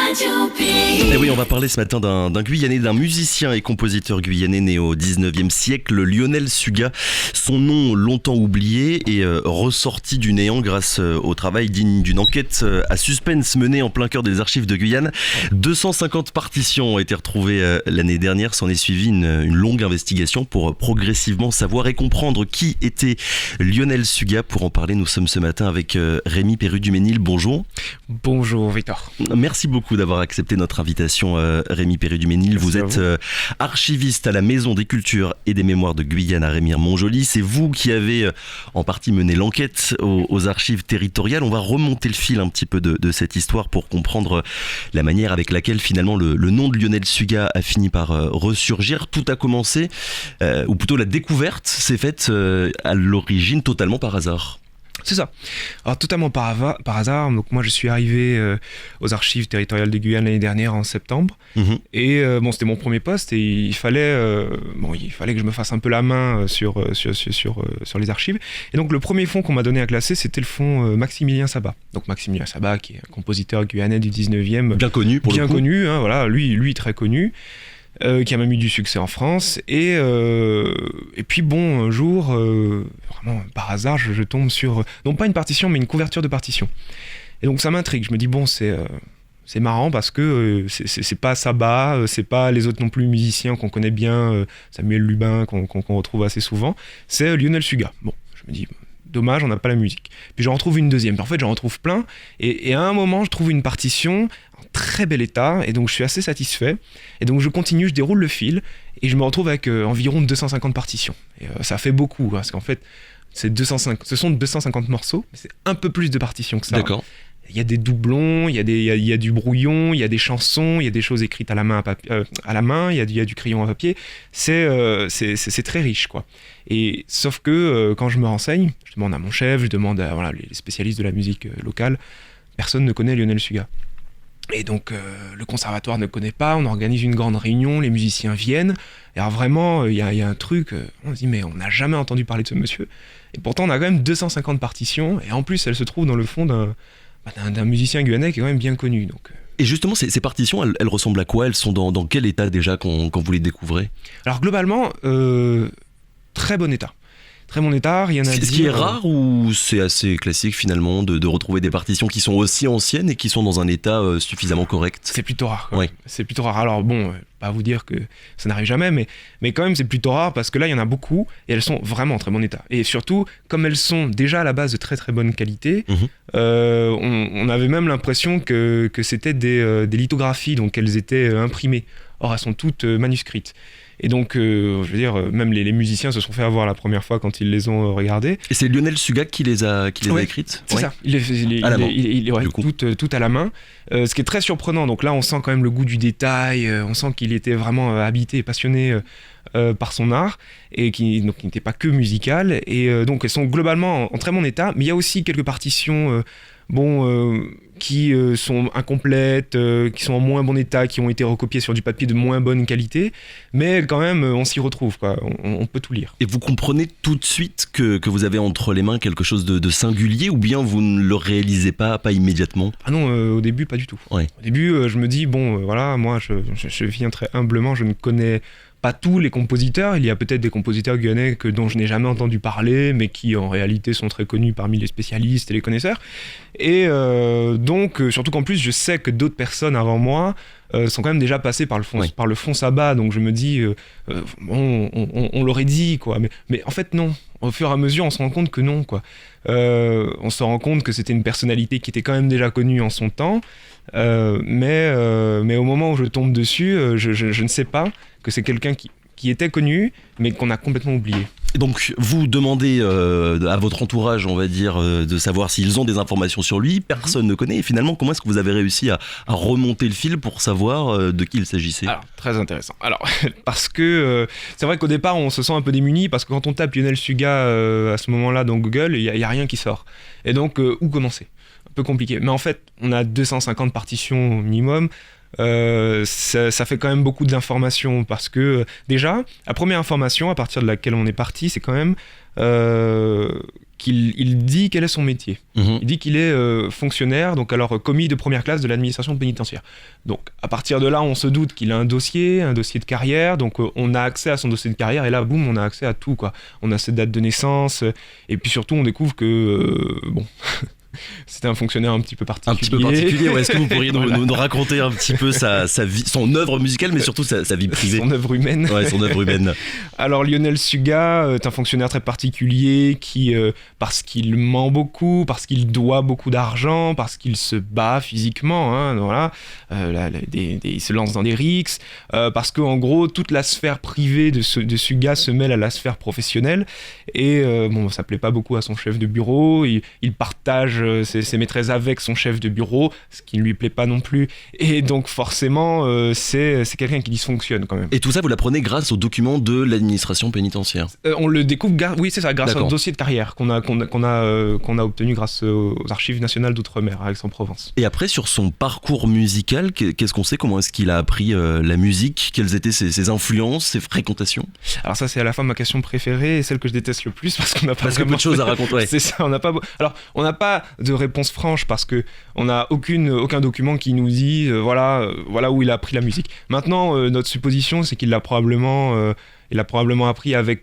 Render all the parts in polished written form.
Et oui, on va parler ce matin d'un Guyanais, d'un musicien et compositeur guyanais né au 19e siècle, Lionel Suga. Son nom longtemps oublié est ressorti du néant grâce au travail digne d'une enquête à suspense menée en plein cœur des archives de Guyane. 250 partitions ont été retrouvées l'année dernière. S'en est suivi une longue investigation pour progressivement savoir et comprendre qui était Lionel Suga. Pour en parler, nous sommes ce matin avec Rémi Perru-Duménil. Bonjour. Bonjour Victor. Merci beaucoup d'avoir accepté notre invitation, Rémi Perru-Duménil. Vous êtes archiviste à la Maison des Cultures et des Mémoires de Guyane à Remire-Montjoly. C'est vous qui avez en partie mené l'enquête aux archives territoriales. On va remonter le fil un petit peu de cette histoire pour comprendre la manière avec laquelle finalement le nom de Lionel Suga a fini par ressurgir. Tout a commencé, ou plutôt la découverte s'est faite à l'origine totalement par hasard. C'est ça. Alors totalement par hasard. Donc moi je suis arrivé aux archives territoriales de Guyane l'année dernière en septembre. Et c'était mon premier poste et il fallait que je me fasse un peu la main sur les archives. Et donc le premier fonds qu'on m'a donné à classer, c'était le fonds Maximilien Sabat. Donc Maximilien Sabat, qui est un compositeur guyanais du 19e. Bien connu pour le coup. Bien connu, hein, voilà, lui très connu. Qui a même eu du succès en France et puis un jour vraiment par hasard je tombe sur non pas une partition mais une couverture de partition et donc ça m'intrigue. Je me dis c'est marrant parce que c'est pas Sabat, c'est pas les autres non plus musiciens qu'on connaît bien, Samuel Lubin qu'on retrouve assez souvent, c'est Lionel Suga. Je me dis dommage, on n'a pas la musique. Puis j'en retrouve une deuxième. En fait, j'en retrouve plein. Et à un moment, je trouve une partition en très bel état. Et donc, je suis assez satisfait. Et donc, je continue, je déroule le fil. Et je me retrouve avec environ 250 partitions. Et ça fait beaucoup. Parce qu'en fait, ce sont 250 morceaux. Mais c'est un peu plus de partitions que ça. D'accord. Il y a des doublons, il y a du brouillon, il y a des chansons, il y a des choses écrites à la main, il y a du crayon à papier. C'est très riche, quoi. Et sauf que quand je me renseigne, je demande à mon chef, je demande à les spécialistes de la musique locale, personne ne connaît Lionel Suga. Et donc le conservatoire ne connaît pas, on organise une grande réunion, les musiciens viennent. Et alors vraiment, il y a un truc, on se dit mais on n'a jamais entendu parler de ce monsieur. Et pourtant on a quand même 250 partitions, et en plus elles se trouvent dans le fond d'un musicien guyanais qui est quand même bien connu. Donc. Et justement, ces partitions, elles ressemblent à quoi ? Elles sont dans quel état déjà quand vous les découvrez ? Alors globalement, très bon état. Très bon état, rien à dire. Ce qui est rare ou c'est assez classique finalement de retrouver des partitions qui sont aussi anciennes et qui sont dans un état suffisamment correct ? C'est plutôt rare. Oui. C'est plutôt rare. Alors pas vous dire que ça n'arrive jamais, mais quand même c'est plutôt rare parce que là il y en a beaucoup et elles sont vraiment en très bon état. Et surtout, comme elles sont déjà à la base de très très bonne qualité, on avait même l'impression que c'était des lithographies, donc elles étaient imprimées. Or elles sont toutes manuscrites. Et donc, je veux dire, même les musiciens se sont fait avoir la première fois quand ils les ont regardées. Et c'est Lionel Suga qui les a écrites ? C'est ça, tout à la main. Ce qui est très surprenant, donc là on sent quand même le goût du détail, on sent qu'il était vraiment habité et passionné par son art, et qui n'était pas que musical. Et donc elles sont globalement en très bon état, mais il y a aussi quelques partitions qui sont incomplètes, qui sont en moins bon état, qui ont été recopiées sur du papier de moins bonne qualité, mais quand même on s'y retrouve, quoi. On peut tout lire. Et vous comprenez tout de suite que vous avez entre les mains quelque chose de singulier, ou bien vous ne le réalisez pas immédiatement ? Ah non, au début pas du tout. Ouais. Au début je me dis moi je viens très humblement, je ne connais pas tous les compositeurs, il y a peut-être des compositeurs guyanais dont je n'ai jamais entendu parler, mais qui en réalité sont très connus parmi les spécialistes et les connaisseurs. Et donc, surtout qu'en plus, je sais que d'autres personnes avant moi sont quand même déjà passées par le fond Sabat, donc je me dis, on l'aurait dit, quoi. Mais en fait, non. Au fur et à mesure, on se rend compte que non, quoi. On se rend compte que c'était une personnalité qui était quand même déjà connue en son temps, mais au moment où je tombe dessus, je ne sais pas que c'est quelqu'un qui était connu, mais qu'on a complètement oublié. Et donc, vous demandez à votre entourage, on va dire, de savoir s'ils ont des informations sur lui. Personne ne connaît. Et finalement, comment est-ce que vous avez réussi à remonter le fil pour savoir de qui il s'agissait ? Alors, très intéressant. Alors, parce que c'est vrai qu'au départ, on se sent un peu démuni, parce que quand on tape Lionel Suga à ce moment-là dans Google, il n'y a rien qui sort. Et donc, où commencer ? Un peu compliqué. Mais en fait, on a 250 partitions au minimum. Ça fait quand même beaucoup d'informations, parce que déjà, la première information à partir de laquelle on est parti, c'est quand même qu'il dit quel est son métier. Mhm. Il dit qu'il est fonctionnaire, donc alors commis de première classe de l'administration pénitentiaire. Donc à partir de là, on se doute qu'il a un dossier de carrière, donc on a accès à son dossier de carrière, et là, boum, on a accès à tout, quoi. On a ses dates de naissance, et puis surtout, on découvre que, bon... C'était un fonctionnaire un petit peu particulier. Un petit peu particulier, ouais. Est-ce que vous pourriez Voilà. nous raconter un petit peu sa vie, son œuvre musicale, mais surtout sa vie privée? Son œuvre humaine. Ouais, son œuvre humaine. Alors Lionel Suga est un fonctionnaire très particulier qui, parce qu'il ment beaucoup, parce qu'il doit beaucoup d'argent, parce qu'il se bat physiquement, hein, voilà, il se lance dans des rixes, parce qu'en gros toute la sphère privée de Suga se mêle à la sphère professionnelle, et bon, ça plaît pas beaucoup à son chef de bureau, il partage ses maîtresses avec son chef de bureau, ce qui ne lui plaît pas non plus, et donc forcément c'est quelqu'un qui dysfonctionne quand même. Et tout ça, vous l'apprenez grâce aux documents de l'administration pénitentiaire? On le découvre, oui c'est ça, grâce D'accord. à un dossier de carrière qu'on a obtenu grâce aux archives nationales d'outre-mer à Aix-en-Provence. Et après, sur son parcours musical, qu'est-ce qu'on sait? Comment est-ce qu'il a appris la musique? Quelles étaient ses influences, ses fréquentations? Alors ça c'est à la fois ma question préférée et celle que je déteste le plus parce qu'on n'a pas Parce que peu de choses à raconter. Ouais. C'est ça, on n'a pas. Alors on n'a pas de réponse franche parce que on n'a aucun document qui nous dit voilà où il a appris la musique. Maintenant notre supposition c'est qu'il l'a probablement appris avec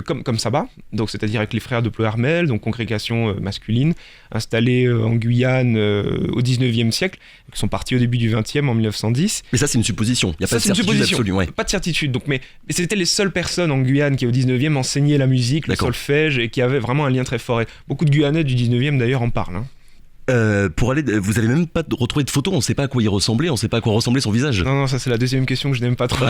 comme Saba, donc c'est-à-dire avec les frères de Plohermel, donc congrégation masculine installée en Guyane au 19e siècle, qui sont partis au début du 20e en 1910. Mais ça c'est une supposition, il n'y a pas de certitude absolue. Ouais. Pas de certitude, donc, mais c'était les seules personnes en Guyane qui au 19e enseignaient la musique, le D'accord. solfège, et qui avaient vraiment un lien très fort. Et beaucoup de Guyanais du 19e d'ailleurs en parlent. Hein. Vous allez même pas retrouver de photos, on sait pas à quoi il ressemblait, on sait pas à quoi ressemblait son visage. Non, ça c'est la deuxième question que je n'aime pas trop.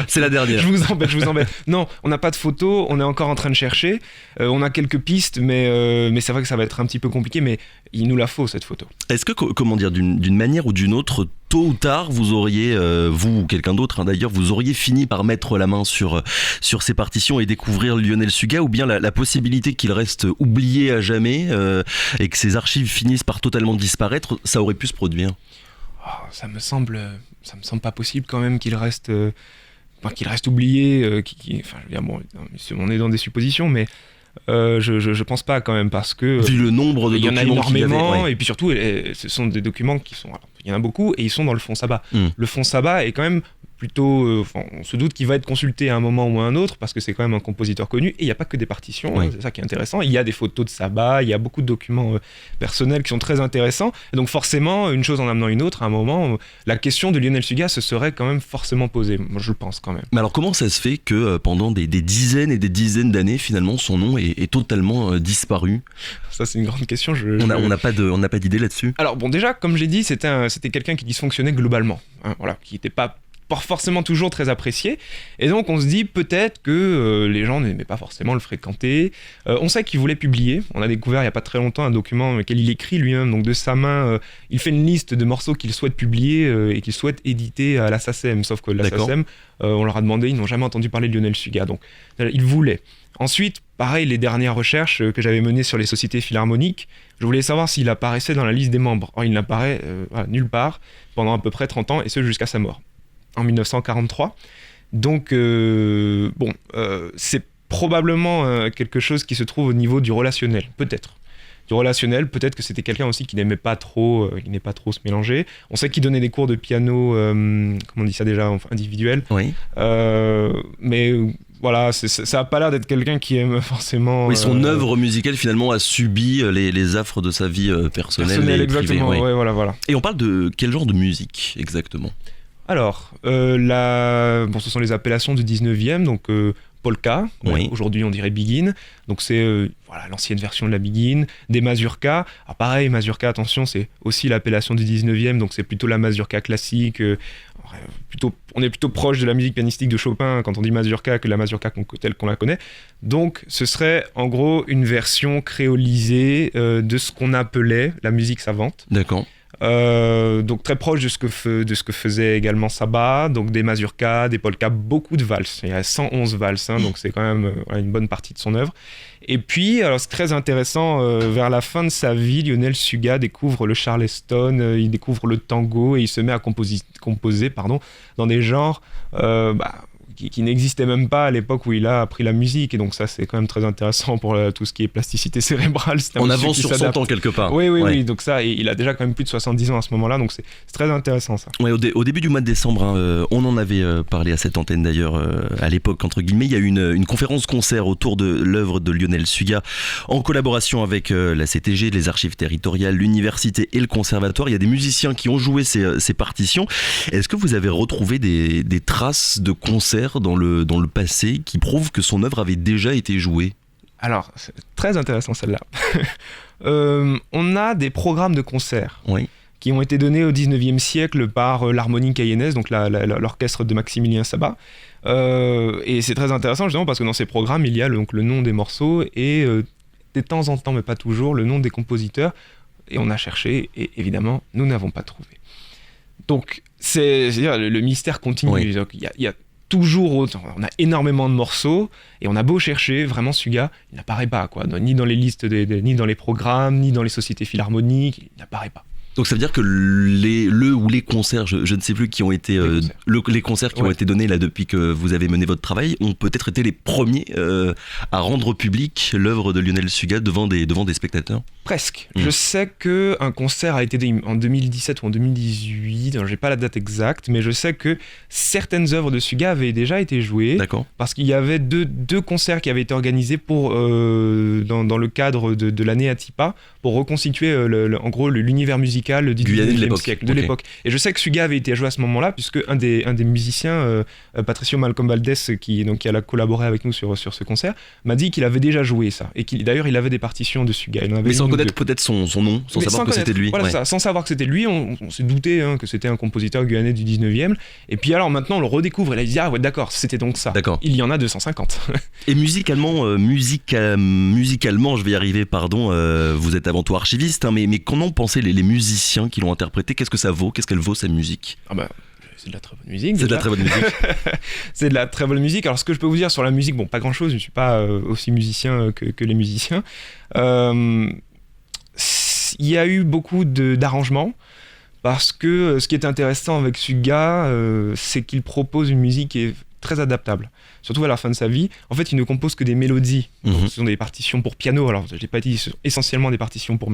C'est la dernière. Je vous embête. Non, on n'a pas de photos, on est encore en train de chercher. On a quelques pistes, mais c'est vrai que ça va être un petit peu compliqué, mais il nous la faut cette photo. Est-ce que, comment dire, d'une manière ou d'une autre, tôt ou tard, vous auriez, vous ou quelqu'un d'autre d'ailleurs, vous auriez fini par mettre la main sur ces partitions et découvrir Lionel Suga, ou bien la possibilité qu'il reste oublié à jamais et que ses archives finissent par totalement disparaître, ça aurait pu se produire? Ça me semble pas possible quand même qu'il reste oublié. Enfin, je veux dire, bon, on est dans des suppositions, mais je pense pas quand même parce que vu le nombre de il y en a documents qu'il y avait, énormément, ouais. et puis surtout ce sont des documents qui sont, alors, il y en a beaucoup et ils sont dans le fonds Saba. Mm. Le fonds Saba est quand même plutôt, on se doute qu'il va être consulté à un moment ou à un autre parce que c'est quand même un compositeur connu, et il n'y a pas que des partitions, Oui. c'est ça qui est intéressant, il y a des photos de Saba, il y a beaucoup de documents personnels qui sont très intéressants, et donc forcément une chose en amenant une autre, à un moment la question de Lionel Suga se serait quand même forcément posée, moi je le pense quand même. Mais alors comment ça se fait que pendant des dizaines et des dizaines d'années, finalement son nom est totalement disparu? Ça c'est une grande question. On n'a pas d'idée là-dessus. Alors bon, déjà comme j'ai dit, c'était quelqu'un qui dysfonctionnait globalement, hein, voilà, qui n'était pas forcément toujours très apprécié, et donc on se dit peut-être que les gens n'aimaient pas forcément le fréquenter. On sait qu'il voulait publier, on a découvert il n'y a pas très longtemps un document dans lequel il écrit lui-même, donc de sa main, il fait une liste de morceaux qu'il souhaite publier et qu'il souhaite éditer à la SACEM, sauf que la SACEM, on leur a demandé, ils n'ont jamais entendu parler de Lionel Suga, donc il voulait. Ensuite, pareil, les dernières recherches que j'avais menées sur les sociétés philharmoniques, je voulais savoir s'il apparaissait dans la liste des membres. Or, il n'apparaît nulle part pendant à peu près 30 ans, et ce jusqu'à sa mort, en 1943. Donc, c'est probablement quelque chose qui se trouve au niveau du relationnel, peut-être. Du relationnel, peut-être que c'était quelqu'un aussi qui n'aimait pas trop se mélanger. On sait qu'il donnait des cours de piano, comment on dit ça déjà, enfin, individuels. Oui. Mais voilà, ça a pas l'air d'être quelqu'un qui aime forcément... Oui, son œuvre musicale finalement a subi les affres de sa vie personnelle et exactement, privée. Ouais. Ouais, voilà. Et on parle de quel genre de musique exactement? Alors, ce sont les appellations du 19e, donc polka, Oui. Aujourd'hui on dirait begin, donc c'est l'ancienne version de la begin, des mazurkas. Alors pareil, mazurka, attention, c'est aussi l'appellation du 19e, donc c'est plutôt la mazurka classique, on est plutôt proche de la musique pianistique de Chopin quand on dit mazurka que la mazurka telle qu'on la connaît. Donc ce serait en gros une version créolisée de ce qu'on appelait la musique savante. D'accord. Donc très proche de ce que faisait également Saba, donc des mazurkas, des polkas, beaucoup de valses. Il y a 111 valses, hein, donc c'est quand même une bonne partie de son œuvre. Et puis, alors c'est très intéressant, vers la fin de sa vie, Lionel Suga découvre le charleston, il découvre le tango, et il se met à composer dans des genres qui n'existait même pas à l'époque où il a appris la musique. Et donc ça, c'est quand même très intéressant pour tout ce qui est plasticité cérébrale. On avance sur son temps quelque part. Oui. Donc ça, et il a déjà quand même plus de 70 ans à ce moment-là. Donc c'est très intéressant ça. Ouais, au début du mois de décembre, on en avait parlé à cette antenne d'ailleurs, à l'époque, entre guillemets, il y a eu une conférence-concert autour de l'œuvre de Lionel Suga, en collaboration avec la CTG, les archives territoriales, l'université et le conservatoire. Il y a des musiciens qui ont joué ces partitions. Est-ce que vous avez retrouvé des traces de concerts dans le passé qui prouvent que son œuvre avait déjà été jouée ? Alors, c'est très intéressant celle-là. On a des programmes de concerts qui ont été donnés au 19e siècle par l'harmonie cayennaise, donc l'orchestre de Maximilien Sabat. Et c'est très intéressant justement parce que dans ces programmes, il y a donc le nom des morceaux et de temps en temps, mais pas toujours, le nom des compositeurs. Et on a cherché et évidemment, nous n'avons pas trouvé. Donc, c'est-à-dire le mystère continue. Oui. Il y a toujours autant. On a énormément de morceaux et on a beau chercher, vraiment Suga, il n'apparaît pas, quoi. Ni dans les listes, ni dans les programmes, ni dans les sociétés philharmoniques, il n'apparaît pas. Donc ça veut dire que les concerts, je ne sais plus qui ont été les concerts qui ont été donnés là depuis que vous avez mené votre travail ont peut-être été les premiers à rendre public l'œuvre de Lionel Suga devant des spectateurs. Presque. Je sais qu'un concert a été donné en 2017 ou en 2018, alors j'ai pas la date exacte, mais je sais que certaines œuvres de Suga avaient déjà été jouées. D'accord. Parce qu'il y avait deux concerts qui avaient été organisés pour, dans le cadre de l'année Atipa pour reconstituer en gros l'univers musical du 19e siècle, de l'époque. Et je sais que Suga avait été joué à ce moment-là, puisque un des musiciens, Patricio Malcolm Valdés, qui a collaboré avec nous sur ce concert, m'a dit qu'il avait déjà joué ça. Et d'ailleurs, il avait des partitions de Suga. Mais sans connaître peut-être son nom, sans savoir que c'était lui. Voilà, ça, sans savoir que c'était lui, on s'est douté que c'était un compositeur guyanais du 19e. Et puis alors maintenant, on le redécouvre et là, il dit, ah ouais, d'accord, c'était donc ça. D'accord. Il y en a 250. Et musicalement, je vais y arriver, pardon, vous êtes avant tout archiviste, mais qu'en pensez les musiciens qui l'ont interprété? Qu'est-ce que ça vaut? Qu'est-ce qu'elle vaut, cette musique? C'est de la très bonne musique. C'est de la très bonne musique. C'est de la très bonne musique. Alors, ce que je peux vous dire sur la musique, bon, pas grand-chose, je ne suis pas aussi musicien que les musiciens. Il y a eu beaucoup d'arrangements, parce que ce qui est intéressant avec Suga, c'est qu'il propose une musique qui est très adaptable. Surtout à la fin de sa vie. En fait, il ne compose que des mélodies. Donc, ce sont des partitions pour piano. Alors, je n'ai pas dit essentiellement des partitions pour...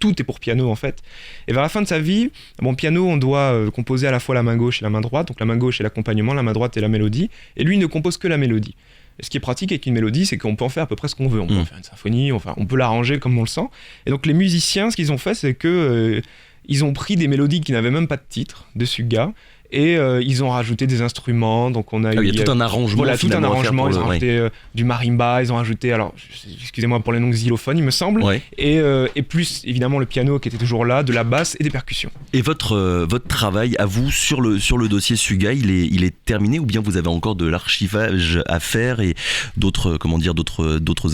tout est pour piano en fait. Et vers la fin de sa vie, piano, on doit composer à la fois la main gauche et la main droite. Donc la main gauche est l'accompagnement, la main droite est la mélodie. Et lui, il ne compose que la mélodie. Et ce qui est pratique avec une mélodie, c'est qu'on peut en faire à peu près ce qu'on veut. On peut en faire une symphonie, on peut l'arranger comme on le sent. Et donc les musiciens, ce qu'ils ont fait, c'est que ils ont pris des mélodies qui n'avaient même pas de titre de Suga. Et ils ont rajouté des instruments, donc on a il y a tout un arrangement. Voilà, tout un arrangement. Ils ont rajouté du marimba, ils ont rajouté, alors excusez-moi pour les noms, xylophone, il me semble, et plus évidemment le piano qui était toujours là, de la basse et des percussions. Et votre travail à vous sur le dossier Suga, il est terminé, ou bien vous avez encore de l'archivage à faire et d'autres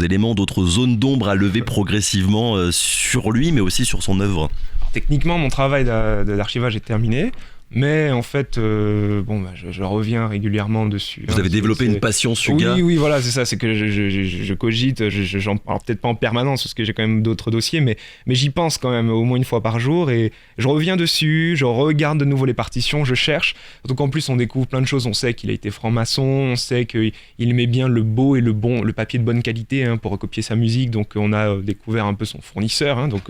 éléments, d'autres zones d'ombre à lever progressivement sur lui, mais aussi sur son œuvre? Alors, techniquement, mon travail d'archivage est terminé. Mais en fait, je reviens régulièrement dessus. Vous avez développé une passion Suga. Oui, voilà, c'est ça. C'est que je cogite. J'en parle peut-être pas en permanence parce que j'ai quand même d'autres dossiers, mais j'y pense quand même au moins une fois par jour et je reviens dessus. Je regarde de nouveau les partitions, je cherche. Donc en plus, on découvre plein de choses. On sait qu'il a été franc-maçon, on sait qu'il aimait bien le beau et le papier de bonne qualité pour recopier sa musique. Donc on a découvert un peu son fournisseur. Donc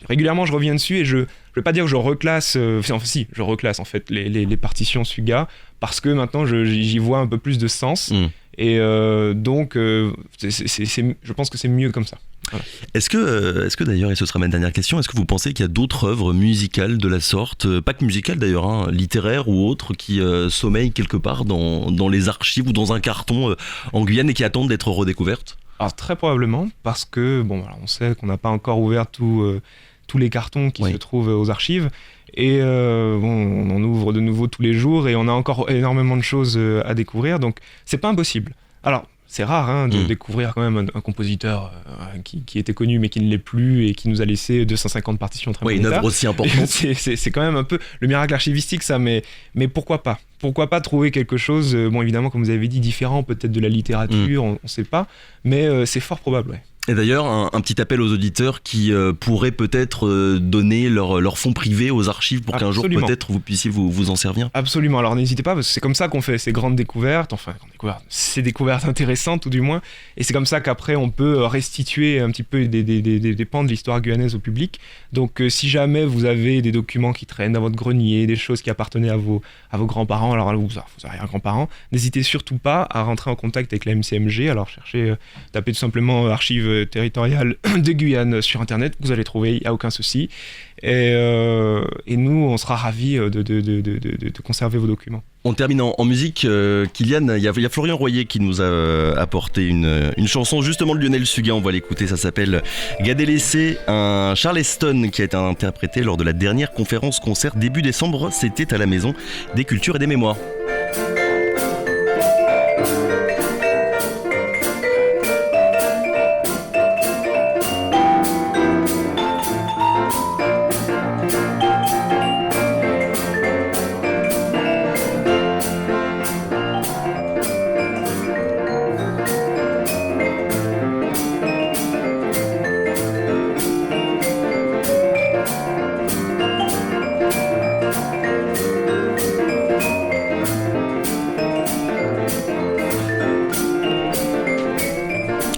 régulièrement, je reviens dessus et je vais pas dire que je reclasse, si, je reclasse en fait les partitions Suga, parce que maintenant j'y vois un peu plus de sens, et donc je pense que c'est mieux comme ça. Voilà. Est-ce que d'ailleurs, et ce sera ma dernière question, est-ce que vous pensez qu'il y a d'autres œuvres musicales de la sorte, pas que musicales d'ailleurs, littéraires ou autres, qui sommeillent quelque part dans les archives ou dans un carton en Guyane et qui attendent d'être redécouvertes? Alors très probablement, parce que on sait qu'on n'a pas encore ouvert tous les cartons qui se trouvent aux archives, et on en ouvre de nouveau tous les jours et on a encore énormément de choses à découvrir, donc c'est pas impossible. Alors c'est rare de découvrir quand même un compositeur qui était connu mais qui ne l'est plus et qui nous a laissé 250 partitions très bonnes. Une œuvre aussi importante. c'est quand même un peu le miracle archivistique ça, mais pourquoi pas? Pourquoi pas trouver quelque chose, évidemment comme vous avez dit, différent peut-être de la littérature, on ne sait pas, mais c'est fort probable, ouais. Et d'ailleurs, un petit appel aux auditeurs qui pourraient peut-être donner leur fonds privé aux archives pour qu'un jour peut-être vous puissiez vous en servir. Absolument, alors n'hésitez pas, parce que c'est comme ça qu'on fait ces grandes découvertes, ces découvertes intéressantes tout du moins, et c'est comme ça qu'après on peut restituer un petit peu des pans de l'histoire guyanaise au public. Donc si jamais vous avez des documents qui traînent dans votre grenier, des choses qui appartenaient à vos grands-parents, alors vous avez un grand-parent, n'hésitez surtout pas à rentrer en contact avec la MCMG, alors tapez tout simplement archives territoriales de Guyane sur internet, vous allez trouver, il n'y a aucun souci. Et nous, on sera ravis de conserver vos documents. On termine en musique. Kylian, il y a Florian Royer qui nous a apporté une chanson justement de Lionel Suga. On va l'écouter, ça s'appelle Gad Elessé, un Charleston qui a été interprété lors de la dernière conférence-concert début décembre. C'était à la Maison des Cultures et des Mémoires.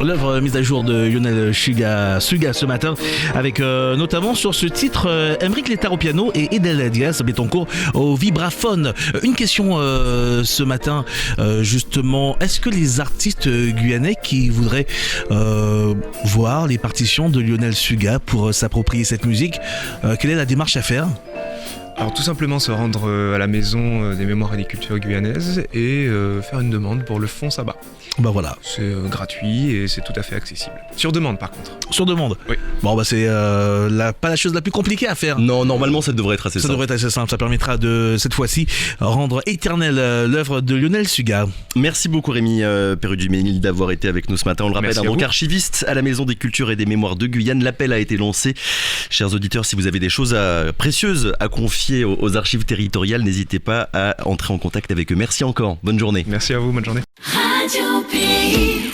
L'œuvre mise à jour de Lionel Suga ce matin, avec notamment sur ce titre Emeric Létard au piano et Edel Diaz Betancourt au vibraphone. Une question ce matin, justement, est-ce que les artistes guyanais qui voudraient voir les partitions de Lionel Suga pour s'approprier cette musique, quelle est la démarche à faire ? Alors tout simplement se rendre à la Maison des Mémoires et des Cultures guyanaises et faire une demande pour le fonds Sabah. Bah voilà. C'est gratuit et c'est tout à fait accessible. Sur demande par contre. Sur demande. Oui. Bon bah c'est pas la chose la plus compliquée à faire. Non, normalement ça devrait être assez simple. Ça devrait être assez simple, ça permettra de cette fois-ci rendre éternelle l'œuvre de Lionel Suga. Merci beaucoup Rémi Perudji-Ménil d'avoir été avec nous ce matin. On le rappelle, donc archiviste à la Maison des Cultures et des Mémoires de Guyane. L'appel a été lancé. Chers auditeurs, si vous avez des choses précieuses à confier aux archives territoriales, n'hésitez pas à entrer en contact avec eux. Merci encore, bonne journée. Merci à vous, bonne journée. Radio Pays.